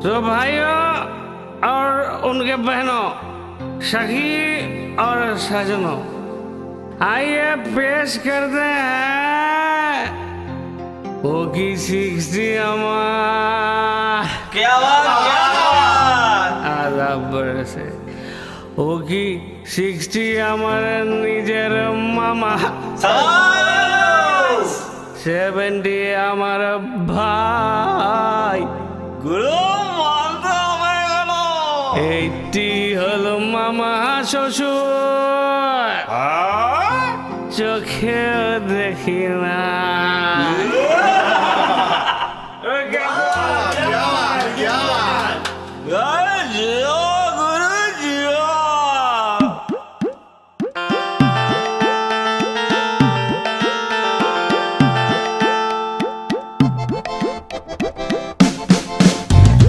तो भाइयों और उनके बहनों, सखी और सजनों, आइए पेश करते हैं वो की 60 क्या बात आदाब बरसे वो की 60 আমার নিজের মামা, 70 আমার ভাই, গুরু মানতে হবে কেন? 80 হলো মামা শ্বশুর, চোখে দেখি না। জিও গুরু জিও।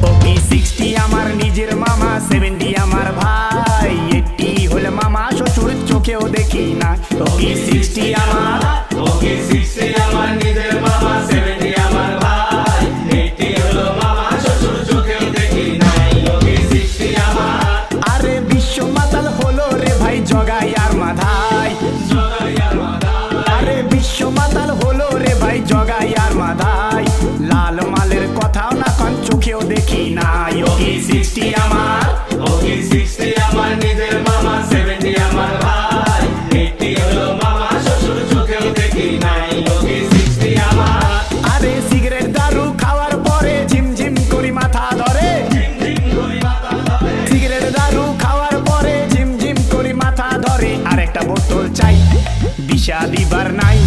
ওকে 60 আমার নিজের মামা, 70 আমার ভাই, 80 হল মামা শ্বশুর, চোখেও দেখি না। ওকে 60 আমার, ওকে 60 আমার নিজের মামা, 70 আমার ভাই, 80 হলো মামা শ্বশুর, চোখেও দেখি নাই। ওকে 60 আমার, আরে বিশ্ব মাতাল হলো রে ভাই জগাই আর মাধাই। জগাই আর মাদাই। আরে বিশ্ব মাতাল হলো রে ভাই জগাই আর মাধাই, লাল মালের কথাও না কন চোখেও দেখি না। ওকে 60 আমার, ওকে 60 আমার নিজের মামা, 70 আমার ভাই, 80 হলো মামা শ্বশুর, চোখেও দেখি নাই। ওকে 60 আমার, আরে সিগারেট দারু খাওয়ার পরে ঝিমঝিম করি মাথা ধরে। ঝিমঝিম করে মাথা ধরে। সিগারেট দারু খাওয়ার পরে ঝিমঝিম করি মাথা ধরে। আরেকটা বোতল চাই, দিশা দিবার নাই,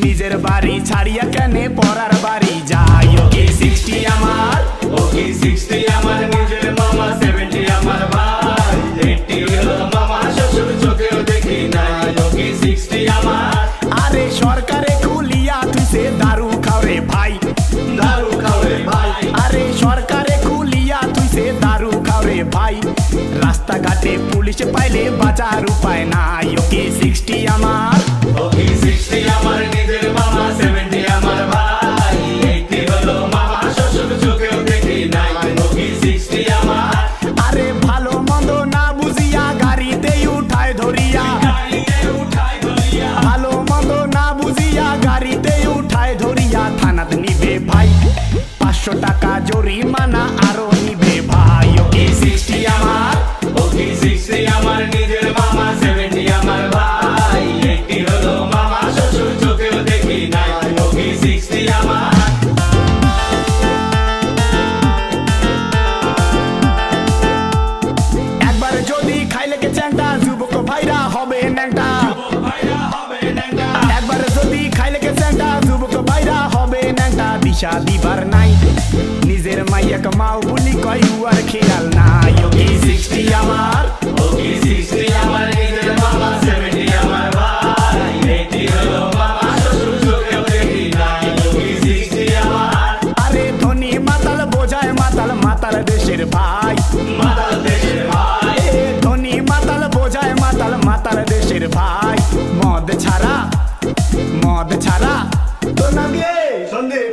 নিজের বাড়ি ছাড়িয়া কেনে পরার বাড়ি যাই। ওকে 60 আমার, ওকে 60 আমার নিজের মামা, 70 আমার ভাই, 80 হলো মামা শ্বশুর, চোখেও দেখি নাই। ওকে 60 আমার, আরে সরকারে খুলিয়া তুইছে দারু খাওরে ভাই। দারু খাওরে ভাই। আরে সরকারে খুলিয়া তুইছে দারু খাওরে ভাই, রাস্তাঘাটে পুলিশ পাইলে বাঁচার উপায় নাই। ওকে 60 আমার, ওকে 60 আমার নিজের মামা, 70 আমার ভাই, 80 হলো মামা শ্বশুর, চোখেও দেখি নাই। ওকে 60 আমার, আরে ভালো মন্দ না বুঝিয়া গাড়িতে উঠায় ধরিয়া। গাড়িতে উঠাই ধরিয়া। ভালো মন্দ না বুঝিয়া গাড়িতে উঠায় ধরিয়া, থানাত নিবে ভাই 500 টাকা জরিমানা আরো নিবে ভাই। ওকে 60 আমার, ওকে 60 আমার নিজের মামা, 70 আমার ভাই, 80 হলো মামা শ্বশুর, চোখেও দেখি নাই। ওকে 60 আমার, একবার যদি খাইলে কে চ্যাংটা, যুবক ভাইরা হবে ন্যাংটা। ভাইরা হবে ন্যাংটা। একবার যদি খাইলে কে চ্যাংটা, যুবক ভাইরা হবে ন্যাংটা। দিশা দিবার নাই, নিজের মাইয়াকে মাও বলি কয় উয়ার খেয়াল নাই। ওকে 60 আমার, ওকে 60 আমার নিজের মামা, 70 আমার ভাই, 80 হলো মামা শ্বশুর, চোখেও দেখি নাই। ওকে 60 আমার, আরে ধনী মাতাল বোঝায় মাতাল, মাতাল দেশের ভাই। মাতাল দেশের ভাই। এ ধনী মাতাল বোঝায় মাতাল, মাতাল দেশের ভাই। মদ ছাড়া, মদ ছাড়া তো নাগে সন্দীপ,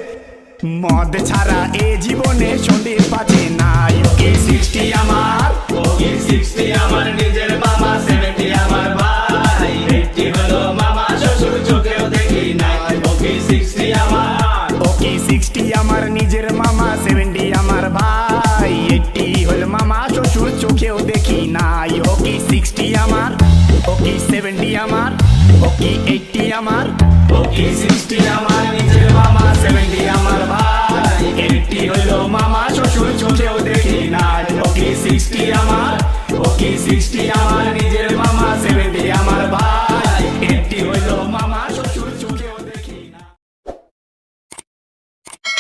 মদ ছাড়া এ জীবনে সন্দীপ পাচ্ছে নাই। ওকে 60 আমার, ওকে 60 আমার নিজের মামা, 70 আমার ভাই, 80 হলো মামা শ্বশুর, চোখেও দেখি নাই। ওকে 60 আমার, ওকে 60 আমার নিজের মামা, 70 আমার ভাই, 80 হল মামা শ্বশুর, চোখেও দেখি নাই। ওকে 60 আমার, ওকে 70 আমার, ওকে 80 আমার, ওকে 60 আমার নিজের মামা, 70 আমার